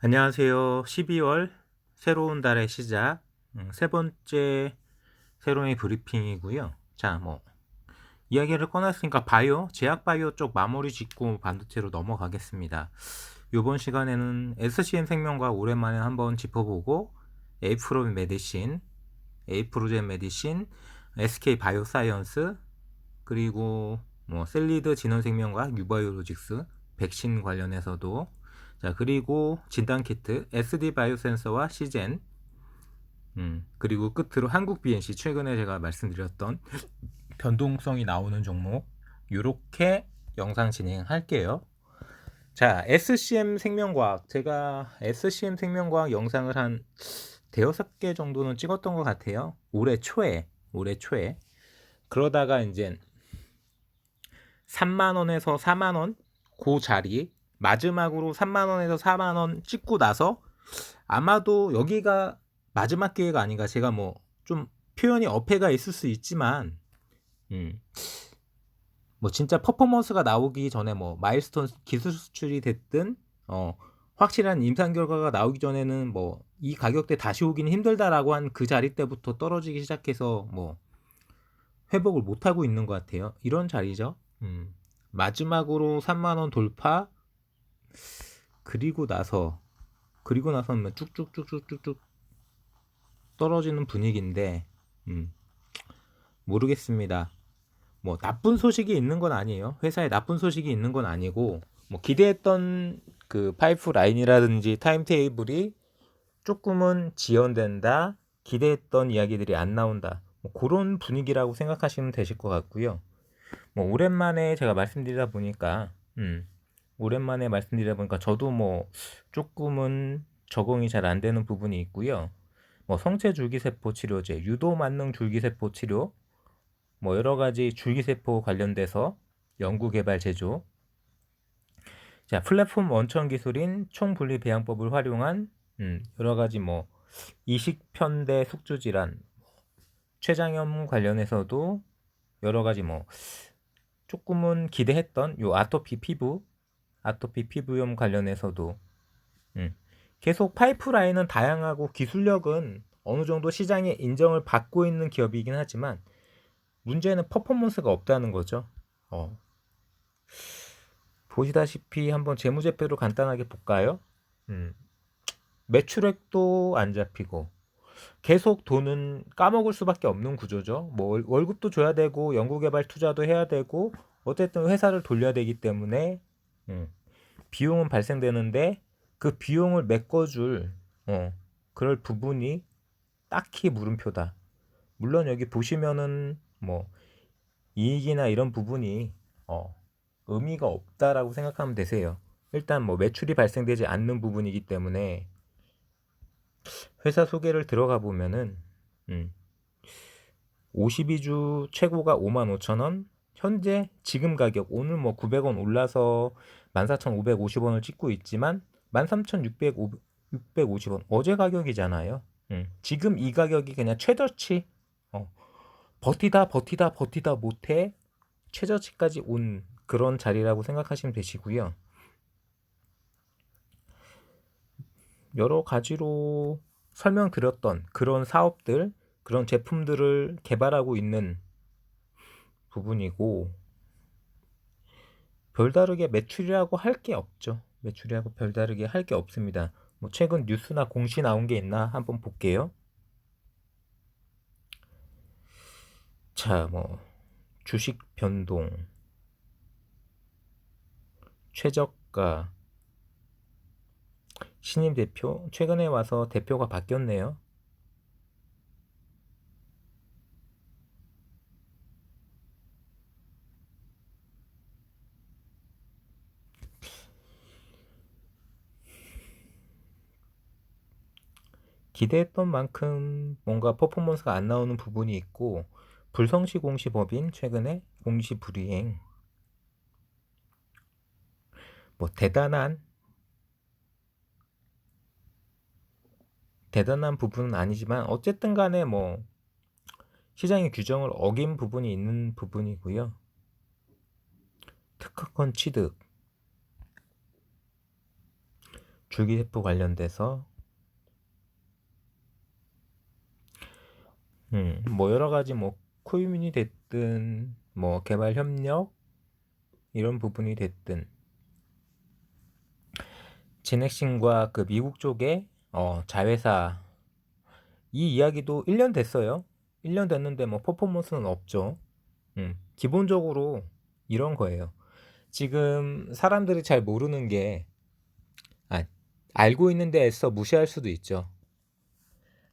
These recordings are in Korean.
안녕하세요. 12월 새로운 달의 시작, 세 번째 새로운 브리핑이고요. 자, 이야기를 꺼냈으니까 제약 바이오 쪽 마무리 짓고 반도체로 넘어가겠습니다. 이번 시간에는 SCM 생명과 오랜만에 한번 짚어보고, 에이프로젠 메디신, SK 바이오사이언스, 그리고 셀리드 진원생명과 유바이오로직스, 백신 관련해서도, 자, 그리고 진단키트, SD 바이오센서와 시젠, 그리고 끝으로 한국 BNC, 최근에 제가 말씀드렸던 변동성이 나오는 종목, 요렇게 영상 진행할게요. 자, SCM 생명과학, 제가 SCM 생명과학 영상을 한 대여섯 개 정도는 찍었던 것 같아요. 올해 초에. 그러다가 이제 3만원에서 4만원 그 자리, 마지막으로 3만원에서 4만원 찍고 나서 아마도 여기가 마지막 기회가 아닌가. 제가 좀 표현이 어폐가 있을 수 있지만, 진짜 퍼포먼스가 나오기 전에 마일스톤 기술 수출이 됐든, 확실한 임상 결과가 나오기 전에는 이 가격대 다시 오기는 힘들다라고 한 그 자리 때부터 떨어지기 시작해서 회복을 못 하고 있는 것 같아요. 이런 자리죠. 마지막으로 3만원 돌파, 그리고 나서는 쭉쭉쭉쭉쭉 떨어지는 분위기인데, 모르겠습니다. 나쁜 소식이 있는 건 아니에요. 회사에 나쁜 소식이 있는 건 아니고, 기대했던 그 파이프라인이라든지 타임테이블이 조금은 지연된다, 기대했던 이야기들이 안 나온다, 그런 분위기라고 생각하시면 되실 것 같고요. 오랜만에 제가 말씀드리다 보니까 저도 조금은 적응이 잘 안 되는 부분이 있고요. 성체 줄기세포 치료제, 유도 만능 줄기세포 치료, 여러 가지 줄기세포 관련돼서 연구 개발 제조, 자, 플랫폼 원천 기술인 총분리 배양법을 활용한 여러 가지 이식 편대 숙주 질환, 췌장염 관련해서도 여러 가지 조금은 기대했던 요 아토피 피부염 관련해서도 계속 파이프라인은 다양하고 기술력은 어느 정도 시장에 인정을 받고 있는 기업이긴 하지만 문제는 퍼포먼스가 없다는 거죠. 보시다시피 한번 재무제표로 간단하게 볼까요? 매출액도 안 잡히고 계속 돈은 까먹을 수밖에 없는 구조죠. 월급도 줘야 되고 연구개발 투자도 해야 되고 어쨌든 회사를 돌려야 되기 때문에 비용은 발생되는데 그 비용을 메꿔줄 그럴 부분이 딱히 물음표다. 물론 여기 보시면은 이익이나 이런 부분이 의미가 없다라고 생각하면 되세요. 일단 매출이 발생되지 않는 부분이기 때문에 회사 소개를 들어가 보면은 52주 최고가 55,000원, 현재 지금 가격 오늘 900원 올라서 14,550원을 찍고 있지만 13,650원 어제 가격이잖아요. 지금 이 가격이 그냥 최저치, 버티다 못해 최저치까지 온 그런 자리라고 생각하시면 되시고요. 여러 가지로 설명드렸던 그런 사업들, 그런 제품들을 개발하고 있는 부분이고, 별다르게 매출이라고 할 게 없죠. 매출이라고 별다르게 할 게 없습니다. 최근 뉴스나 공시 나온 게 있나 한번 볼게요. 자, 주식 변동, 최저가, 신임 대표, 최근에 와서 대표가 바뀌었네요. 기대했던 만큼 뭔가 퍼포먼스가 안 나오는 부분이 있고, 불성시 공시법인 최근에 공시 불이행, 대단한 부분은 아니지만 어쨌든 간에 시장의 규정을 어긴 부분이 있는 부분이고요. 특허권 취득, 줄기세포 관련돼서 뭐 여러 가지 뭐 코유민이 됐든 뭐 개발 협력 이런 부분이 됐든 진핵신과 그 미국 쪽의 자회사 이 이야기도 1년 됐어요. 1년 됐는데 뭐 퍼포먼스는 없죠. 기본적으로 이런 거예요. 지금 사람들이 잘 모르는 게 알고 있는데 애써 무시할 수도 있죠.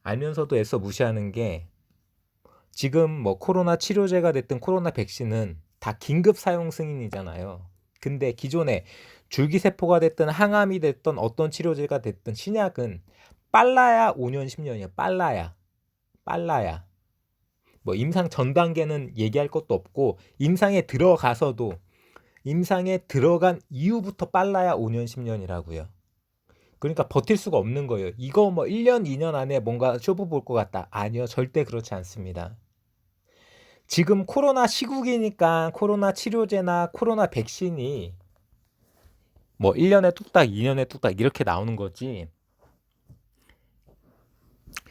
알면서도 애써 무시하는 게 지금 뭐 코로나 치료제가 됐든 코로나 백신은 다 긴급 사용 승인이잖아요. 근데 기존에 줄기세포가 됐든 항암이 됐든 어떤 치료제가 됐든 신약은 빨라야 5년 10년이에요. 빨라야. 뭐 임상 전 단계는 얘기할 것도 없고 임상에 들어가서도 임상에 들어간 이후부터 빨라야 5년 10년이라고요. 그러니까 버틸 수가 없는 거예요. 이거 뭐 1년 2년 안에 뭔가 쇼부 볼 것 같다. 아니요. 절대 그렇지 않습니다. 지금 코로나 시국이니까 코로나 치료제나 코로나 백신이 뭐 1년에 뚝딱 2년에 뚝딱 이렇게 나오는 거지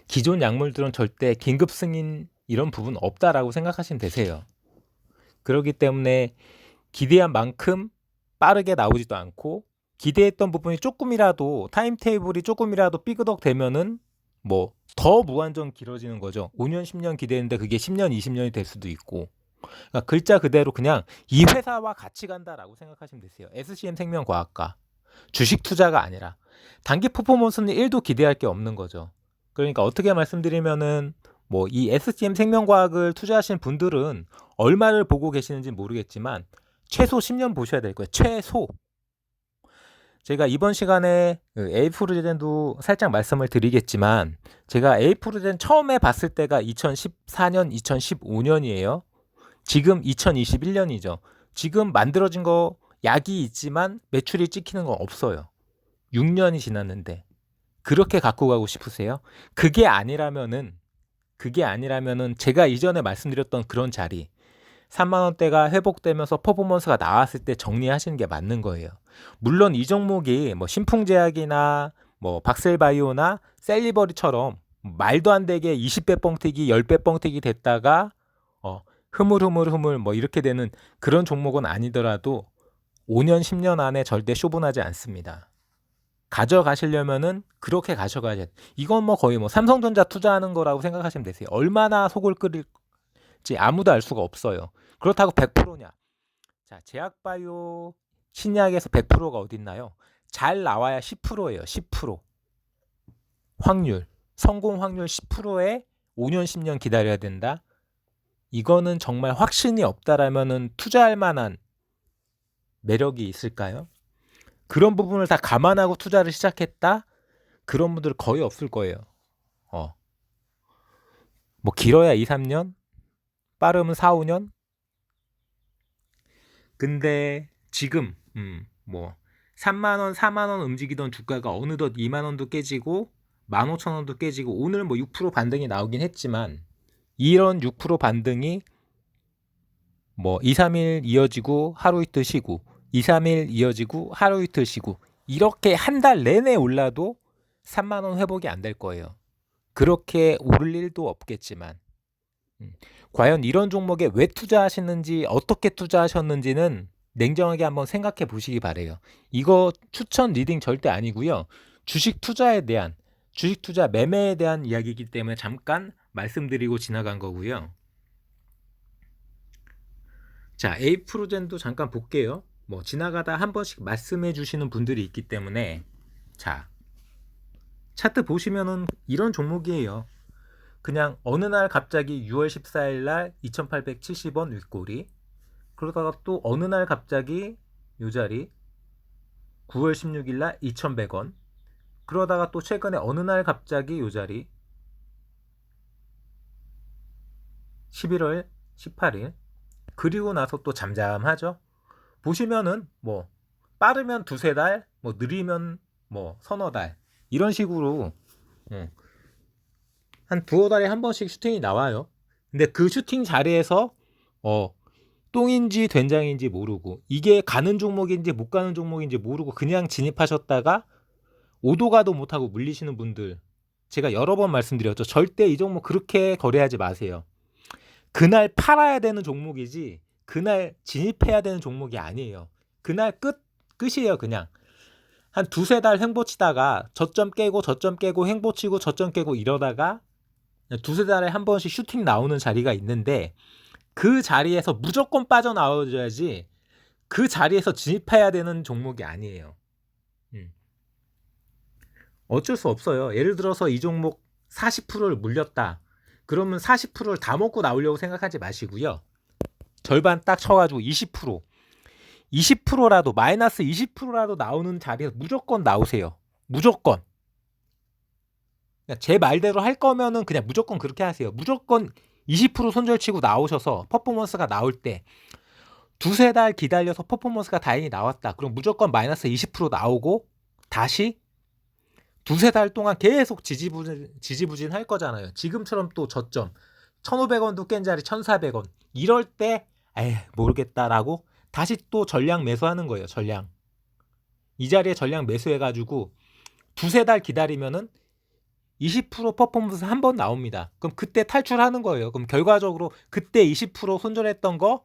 기존 약물들은 절대 긴급 승인 이런 부분 없다라고 생각하시면 되세요. 그렇기 때문에 기대한 만큼 빠르게 나오지도 않고 기대했던 부분이 조금이라도 타임테이블이 조금이라도 삐그덕 되면은 뭐 더 무한정 길어지는 거죠. 5년 10년 기대했는데 그게 10년 20년이 될 수도 있고 그러니까 글자 그대로 그냥 이 회사와 같이 간다라고 생각하시면 되세요. SCM 생명과학과 주식 투자가 아니라 단기 퍼포먼스는 1도 기대할 게 없는 거죠. 그러니까 어떻게 말씀드리면은 뭐 이 SCM 생명과학을 투자하신 분들은 얼마를 보고 계시는지 모르겠지만 최소 10년 보셔야 될 거예요. 최소. 제가 이번 시간에 에이프로젠도 살짝 말씀을 드리겠지만 제가 에이프로젠 처음에 봤을 때가 2014년, 2015년이에요. 지금 2021년이죠. 지금 만들어진 거 약이 있지만 매출이 찍히는 건 없어요. 6년이 지났는데 그렇게 갖고 가고 싶으세요? 그게 아니라면은 제가 이전에 말씀드렸던 그런 자리 3만 원대가 회복되면서 퍼포먼스가 나왔을 때 정리하시는 게 맞는 거예요. 물론 이 종목이 뭐 신풍제약이나 뭐 박셀바이오나 셀리버리처럼 말도 안 되게 20배 뻥튀기, 10배 뻥튀기 됐다가 흐물흐물 뭐 이렇게 되는 그런 종목은 아니더라도 5년, 10년 안에 절대 쇼분하지 않습니다. 가져가시려면은 그렇게 가져가야 돼. 이건 뭐 거의 뭐 삼성전자 투자하는 거라고 생각하시면 되세요. 얼마나 속을 끓일지 아무도 알 수가 없어요. 그렇다고 100%냐? 자, 제약바이오 신약에서 100%가 어디 있나요? 잘 나와야 10%예요. 10%. 확률. 성공 확률 10%에 5년, 10년 기다려야 된다. 이거는 정말 확신이 없다라면은 투자할 만한 매력이 있을까요? 그런 부분을 다 감안하고 투자를 시작했다? 그런 분들 거의 없을 거예요. 뭐 길어야 2, 3년? 빠르면 4, 5년? 근데 지금 뭐 3만 원, 4만 원 움직이던 주가가 어느덧 2만 원도 깨지고 15,000원도 깨지고 오늘 뭐 6% 반등이 나오긴 했지만 이런 6% 반등이 뭐 2, 3일 이어지고 하루 이틀 쉬고 2, 3일 이어지고 하루 이틀 쉬고 이렇게 한 달 내내 올라도 3만 원 회복이 안 될 거예요. 그렇게 오를 일도 없겠지만 과연 이런 종목에 왜 투자하시는지 어떻게 투자하셨는지는 냉정하게 한번 생각해 보시기 바래요. 이거 추천 리딩 절대 아니고요. 주식 투자에 대한 주식 투자 매매에 대한 이야기이기 때문에 잠깐 말씀드리고 지나간 거고요. 자, 에이프로젠도 잠깐 볼게요. 뭐 지나가다 한 번씩 말씀해 주시는 분들이 있기 때문에 자, 차트 보시면은 이런 종목이에요. 그냥 어느 날 갑자기 6월 14일 날 2,870원 윗꼬리 그러다가 또 어느 날 갑자기 요 자리 9월 16일 날 2,100원 그러다가 또 최근에 어느 날 갑자기 요 자리 11월 18일 그리고 나서 또 잠잠하죠. 보시면은 뭐 빠르면 두세 달, 뭐 느리면 뭐 서너 달 이런 식으로 한 두어 달에 한 번씩 슈팅이 나와요. 근데 그 슈팅 자리에서 똥인지 된장인지 모르고 이게 가는 종목인지 못 가는 종목인지 모르고 그냥 진입하셨다가 오도 가도 못하고 물리시는 분들, 제가 여러 번 말씀드렸죠. 절대 이 종목 그렇게 거래하지 마세요. 그날 팔아야 되는 종목이지 그날 진입해야 되는 종목이 아니에요. 그날 끝이에요. 그냥 한 두세 달 횡보치다가 저점 깨고 횡보치고 저점 깨고 이러다가 두세 달에 한 번씩 슈팅 나오는 자리가 있는데, 그 자리에서 무조건 빠져나와줘야지 그 자리에서 진입해야 되는 종목이 아니에요. 어쩔 수 없어요. 예를 들어서 이 종목 40%를 물렸다. 그러면 40%를 다 먹고 나오려고 생각하지 마시고요. 절반 딱 쳐가지고 20%라도 마이너스 20%라도 나오는 자리에서 무조건 나오세요. 무조건. 제 말대로 할 거면은 그냥 무조건 그렇게 하세요. 무조건 20% 손절치고 나오셔서 퍼포먼스가 나올 때 두세 달 기다려서 퍼포먼스가 다행히 나왔다. 그럼 무조건 마이너스 20% 나오고 다시 두세 달 동안 계속 지지부진 할 거잖아요. 지금처럼 또 저점 1,500원도 깬 자리 1,400원 이럴 때 모르겠다라고 다시 또 전량 매수하는 거예요. 전량. 이 자리에 전량 매수해가지고 두세 달 기다리면은 20% 퍼포먼스 한 번 나옵니다. 그럼 그때 탈출하는 거예요. 그럼 결과적으로 그때 20% 손절했던 거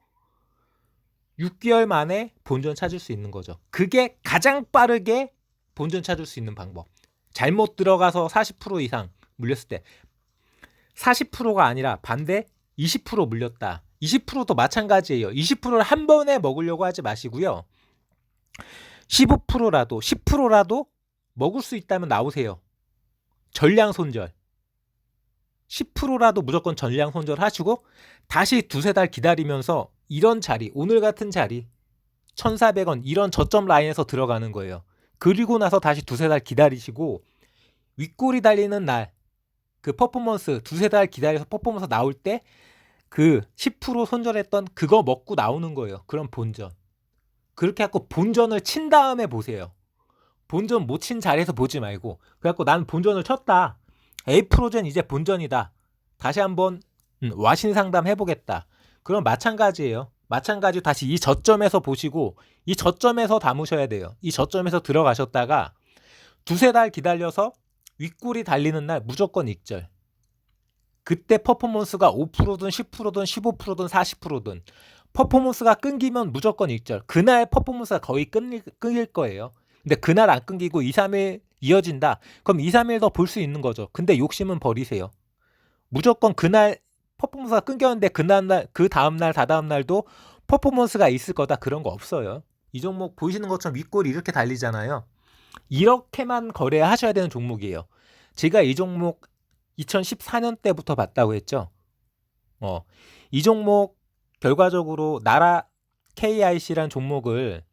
6개월 만에 본전 찾을 수 있는 거죠. 그게 가장 빠르게 본전 찾을 수 있는 방법. 잘못 들어가서 40% 이상 물렸을 때 40%가 아니라 반대 20% 물렸다. 20%도 마찬가지예요. 20%를 한 번에 먹으려고 하지 마시고요. 15%라도 10%라도 먹을 수 있다면 나오세요. 전량 손절. 10%라도 무조건 전량 손절 하시고 다시 두세 달 기다리면서 이런 자리, 오늘 같은 자리 1,400원 이런 저점 라인에서 들어가는 거예요. 그리고 나서 다시 두세 달 기다리시고 윗골이 달리는 날 그 퍼포먼스 두세 달 기다려서 퍼포먼스 나올 때 그 10% 손절했던 그거 먹고 나오는 거예요. 그럼 본전. 그렇게 하고 본전을 친 다음에 보세요. 본전 못 친 자리에서 보지 말고 그래갖고 난 본전을 쳤다. A프로젠 이제 본전이다. 다시 한번 와신 상담 해보겠다. 그럼 마찬가지예요. 마찬가지로 다시 이 저점에서 보시고 이 저점에서 담으셔야 돼요. 이 저점에서 들어가셨다가 두세 달 기다려서 윗골이 달리는 날 무조건 익절. 그때 퍼포먼스가 5%든 10%든 15%든 40%든 퍼포먼스가 끊기면 무조건 익절. 그날 퍼포먼스가 거의 끊길 거예요. 근데 그날 안 끊기고 2, 3일 이어진다. 그럼 2, 3일 더 볼 수 있는 거죠. 근데 욕심은 버리세요. 무조건 그날 퍼포먼스가 끊겼는데 그 다음날 다다음날도 퍼포먼스가 있을 거다. 그런 거 없어요. 이 종목 보이시는 것처럼 윗골이 이렇게 달리잖아요. 이렇게만 거래하셔야 되는 종목이에요. 제가 이 종목 2014년 때부터 봤다고 했죠. 이 종목 결과적으로 나라 KIC라는 종목을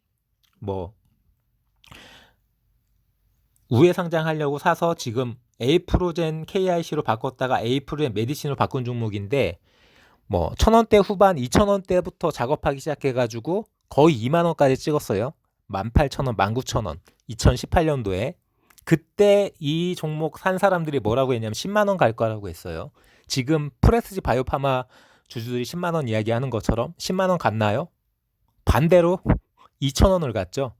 우회 상장하려고 사서 지금 A프로젠 KIC로 바꿨다가 A프로젠 메디신으로 바꾼 종목인데 1,000원대 후반 2,000원대부터 작업하기 시작해가지고 거의 2만원까지 찍었어요. 18,000원, 19,000원 2018년도에 그때 이 종목 산 사람들이 뭐라고 했냐면 10만원 갈 거라고 했어요. 지금 프레스지 바이오파마 주주들이 10만원 이야기하는 것처럼 10만원 갔나요? 반대로 2,000원을 갔죠.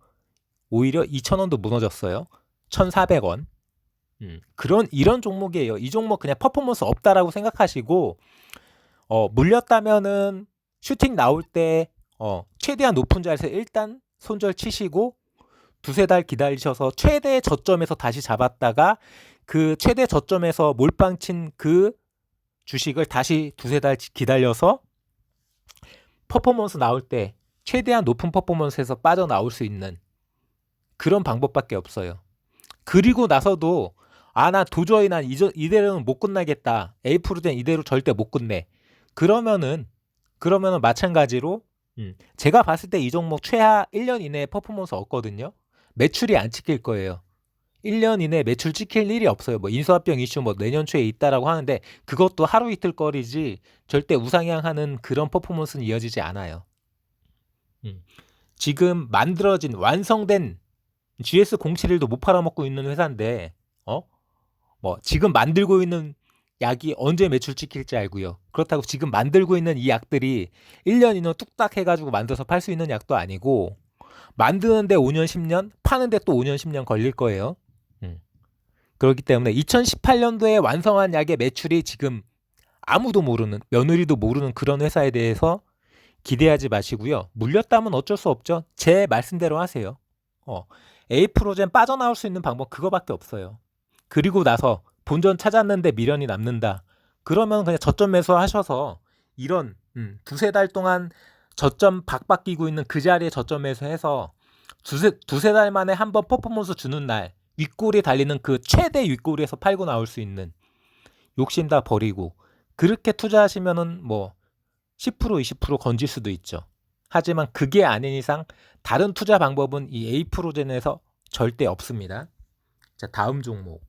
오히려 2,000원도 무너졌어요. 1,400원. 이런 종목이에요. 이 종목 그냥 퍼포먼스 없다라고 생각하시고 물렸다면은 슈팅 나올 때 최대한 높은 자리에서 일단 손절 치시고 두세 달 기다리셔서 최대 저점에서 다시 잡았다가 그 최대 저점에서 몰빵 친 그 주식을 다시 두세 달 기다려서 퍼포먼스 나올 때 최대한 높은 퍼포먼스에서 빠져나올 수 있는 그런 방법밖에 없어요. 그리고 나서도 나 도저히 난 이대로는 못 끝나겠다. A프로젠 이대로 절대 못 끝내. 그러면은 마찬가지로 제가 봤을 때 이 종목 최하 1년 이내에 퍼포먼스 없거든요. 매출이 안 찍힐 거예요. 1년 이내에 매출 찍힐 일이 없어요. 인수합병 이슈 내년 초에 있다라고 하는데 그것도 하루 이틀 거리지 절대 우상향하는 그런 퍼포먼스는 이어지지 않아요. 지금 만들어진 완성된 GS071도 못 팔아먹고 있는 회사인데 지금 만들고 있는 약이 언제 매출 찍힐지 알고요. 그렇다고 지금 만들고 있는 이 약들이 1년 이내 뚝딱 해가지고 만들어서 팔 수 있는 약도 아니고 만드는데 5년 10년 파는데 또 5년 10년 걸릴 거예요. 그렇기 때문에 2018년도에 완성한 약의 매출이 지금 아무도 모르는, 며느리도 모르는 그런 회사에 대해서 기대하지 마시고요. 물렸다면 어쩔 수 없죠. 제 말씀대로 하세요. 에이프로젠 빠져나올 수 있는 방법 그거밖에 없어요. 그리고 나서 본전 찾았는데 미련이 남는다. 그러면 그냥 저점 매수하셔서 이런 두세 달 동안 저점 박박끼고 있는 그 자리에 저점 매수해서 두세 달 만에 한번 퍼포먼스 주는 날 윗골이 달리는 그 최대 윗골에서 팔고 나올 수 있는 욕심 다 버리고 그렇게 투자하시면은 뭐 10% 20% 건질 수도 있죠. 하지만 그게 아닌 이상 다른 투자 방법은 이 에이프로젠에서 절대 없습니다. 자, 다음 종목.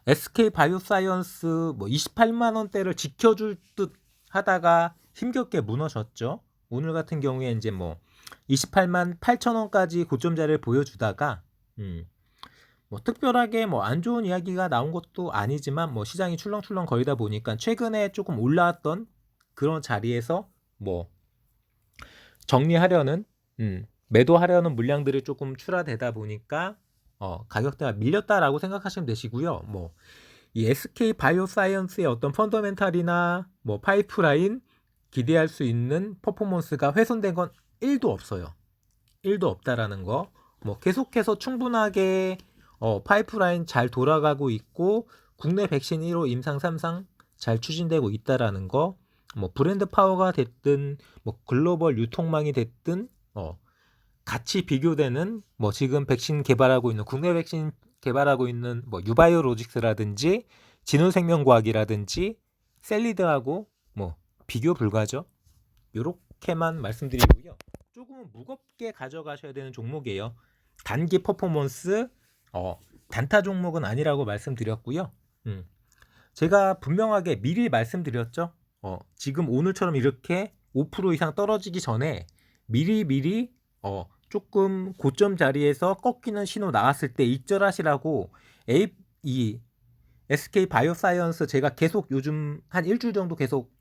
SK 바이오사이언스 뭐 28만 원대를 지켜줄 듯 하다가 힘겹게 무너졌죠. 오늘 같은 경우에 이제 뭐 28만 8천 원까지 고점 자리를 보여주다가 뭐 특별하게 뭐 안 좋은 이야기가 나온 것도 아니지만 뭐 시장이 출렁출렁 거리다 보니까 최근에 조금 올라왔던 그런 자리에서 뭐 정리하려는 매도하려는 물량들이 조금 출하되다 보니까 가격대가 밀렸다라고 생각하시면 되시고요. 뭐 이 SK 바이오사이언스의 어떤 펀더멘탈이나 뭐 파이프라인 기대할 수 있는 퍼포먼스가 훼손된 건 1도 없어요. 1도 없다라는 거. 뭐 계속해서 충분하게 파이프라인 잘 돌아가고 있고 국내 백신 1호 임상 3상 잘 추진되고 있다라는 거. 뭐 브랜드 파워가 됐든 뭐 글로벌 유통망이 됐든 같이 비교되는 뭐 지금 백신 개발하고 있는 국내 백신 개발하고 있는 뭐 유바이오로직스라든지 진원생명과학이라든지 셀리드하고 뭐 비교 불가죠. 요렇게만 말씀드리고요. 조금은 무겁게 가져가셔야 되는 종목이에요. 단기 퍼포먼스 단타 종목은 아니라고 말씀드렸고요. 제가 분명하게 미리 말씀드렸죠. 지금 오늘처럼 이렇게 5% 이상 떨어지기 전에 미리 조금 고점 자리에서 꺾이는 신호 나왔을 때 익절하시라고 이 SK 바이오사이언스 제가 계속 요즘 한 일주일 정도 계속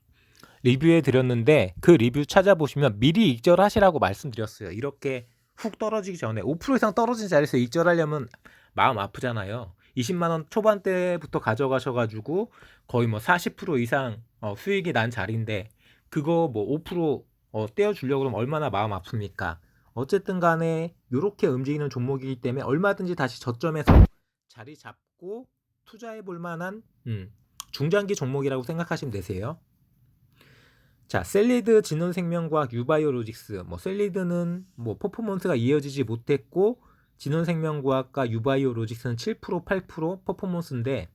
리뷰해 드렸는데 그 리뷰 찾아보시면 미리 익절하시라고 말씀드렸어요. 이렇게 훅 떨어지기 전에 5% 이상 떨어진 자리에서 익절하려면 마음 아프잖아요. 20만 원 초반대부터 가져가셔가지고 거의 뭐 40% 이상 수익이 난 자리인데 그거 뭐 5% 떼어주려고 그러면 얼마나 마음 아픕니까? 어쨌든 간에 이렇게 움직이는 종목이기 때문에 얼마든지 다시 저점에서 자리 잡고 투자해 볼 만한 중장기 종목이라고 생각하시면 되세요. 자, 셀리드, 진원생명과학, 유바이오로직스. 뭐 셀리드는 뭐 퍼포먼스가 이어지지 못했고 진원생명과학과 유바이오로직스는 7% 8% 퍼포먼스인데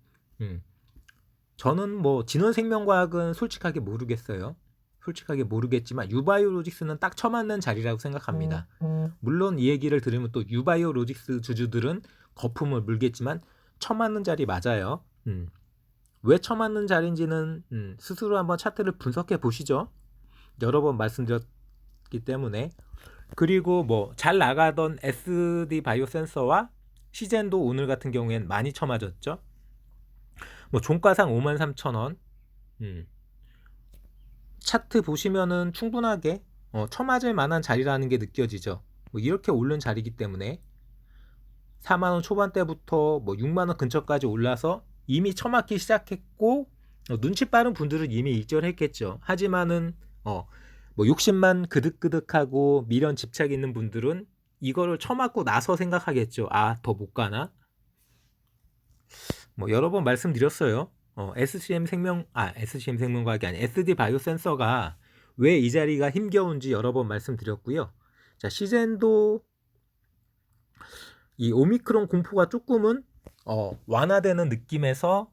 저는 뭐 진원생명과학은 솔직하게 모르겠어요. 솔직하게 모르겠지만 유바이오로직스는 딱 처맞는 자리라고 생각합니다. 물론 이 얘기를 들으면 또 유바이오로직스 주주들은 거품을 물겠지만 처맞는 자리 맞아요. 왜 처맞는 자리인지는 스스로 한번 차트를 분석해 보시죠. 여러 번 말씀드렸기 때문에. 그리고 뭐 잘 나가던 SD 바이오 센서와 시젠도 오늘 같은 경우엔 많이 처맞았죠. 뭐 종가상 53,000원. 차트 보시면은 충분하게 처맞을 만한 자리라는 게 느껴지죠. 뭐 이렇게 오른 자리이기 때문에 4만원 초반대부터 뭐 6만원 근처까지 올라서 이미 처맞기 시작했고 눈치 빠른 분들은 이미 익절했겠죠. 하지만은 뭐 욕심만 그득그득하고 미련 집착 있는 분들은 이거를 처맞고 나서 생각하겠죠. 아, 더 못 가나? 뭐 여러 번 말씀드렸어요. SCM 생명과학이 아니 SD 바이오 센서가 왜 이 자리가 힘겨운지 여러 번 말씀드렸고요. 자, 시젠도 이 오미크론 공포가 조금은 완화되는 느낌에서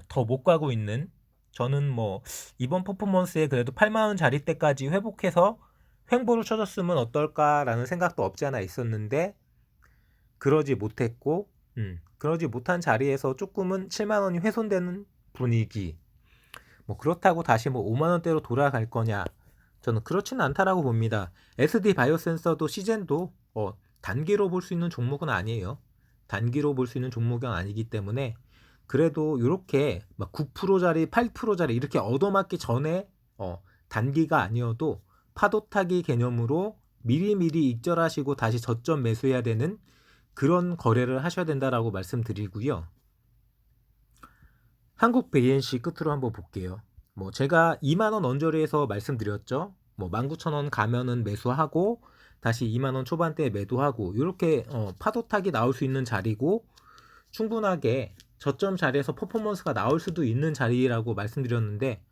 더 못 가고 있는, 저는 뭐 이번 퍼포먼스에 그래도 8만원 자리 때까지 회복해서 횡보를 쳐줬으면 어떨까라는 생각도 없지 않아 있었는데 그러지 못했고 그러지 못한 자리에서 조금은 7만원이 훼손되는 분위기. 뭐 그렇다고 다시 뭐 5만원대로 돌아갈 거냐, 저는 그렇지는 않다라고 봅니다. SD 바이오 센서도 시젠도 단기로 볼 수 있는 종목은 아니에요. 단기로 볼 수 있는 종목은 아니기 때문에 그래도 이렇게 막 9%짜리 8%짜리 이렇게 얻어맞기 전에 단기가 아니어도 파도 타기 개념으로 미리미리 익절하시고 다시 저점 매수해야 되는 그런 거래를 하셔야 된다라고 말씀드리고요. 한국 BNC 끝으로 한번 볼게요. 뭐 제가 2만 원 언저리에서 말씀드렸죠. 뭐 19,000원 가면은 매수하고 다시 2만 원 초반대에 매도하고 이렇게 파도타기 나올 수 있는 자리고 충분하게 저점 자리에서 퍼포먼스가 나올 수도 있는 자리라고 말씀드렸는데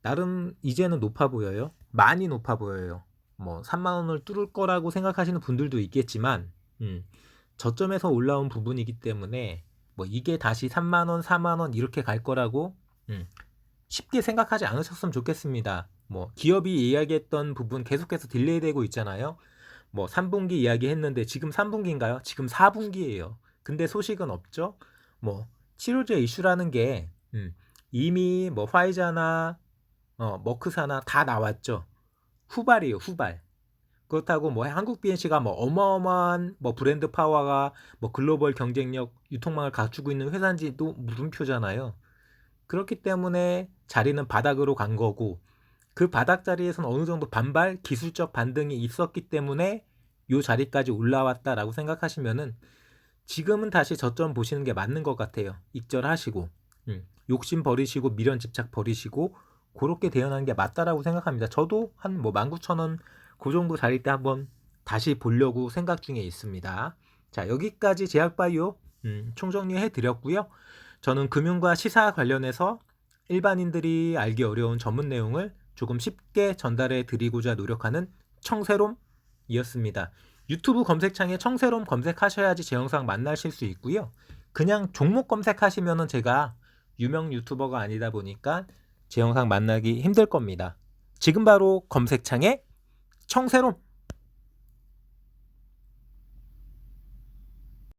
나름 이제는 높아 보여요. 많이 높아 보여요. 뭐 3만 원을 뚫을 거라고 생각하시는 분들도 있겠지만 저점에서 올라온 부분이기 때문에 뭐 이게 다시 3만 원, 4만 원 이렇게 갈 거라고 쉽게 생각하지 않으셨으면 좋겠습니다. 뭐 기업이 이야기했던 부분 계속해서 딜레이 되고 있잖아요. 뭐 3분기 이야기했는데 지금 3분기인가요? 지금 4분기예요. 근데 소식은 없죠. 뭐 치료제 이슈라는 게 이미 뭐 화이자나 머크사나 다 나왔죠. 후발이에요, 후발. 그렇다고 뭐 한국 BNC가 뭐 어마어마한 뭐 브랜드 파워가 뭐 글로벌 경쟁력, 유통망을 갖추고 있는 회사인지도 물음표잖아요. 그렇기 때문에 자리는 바닥으로 간 거고 그 바닥 자리에서는 어느 정도 반발, 기술적 반등이 있었기 때문에 요 자리까지 올라왔다라고 생각하시면은 지금은 다시 저점 보시는 게 맞는 것 같아요. 익절하시고 욕심 버리시고 미련 집착 버리시고 그렇게 대응하는 게 맞다라고 생각합니다. 저도 한 뭐 19,000원 그 정도 자리 때 한번 다시 보려고 생각 중에 있습니다. 자, 여기까지 제약바이오 총정리해 드렸고요. 저는 금융과 시사 관련해서 일반인들이 알기 어려운 전문 내용을 조금 쉽게 전달해 드리고자 노력하는 청새롬이었습니다. 유튜브 검색창에 청새롬 검색하셔야지 제 영상 만나실 수 있고요. 그냥 종목 검색하시면은 제가 유명 유튜버가 아니다 보니까 제 영상 만나기 힘들 겁니다. 지금 바로 검색창에 청새롬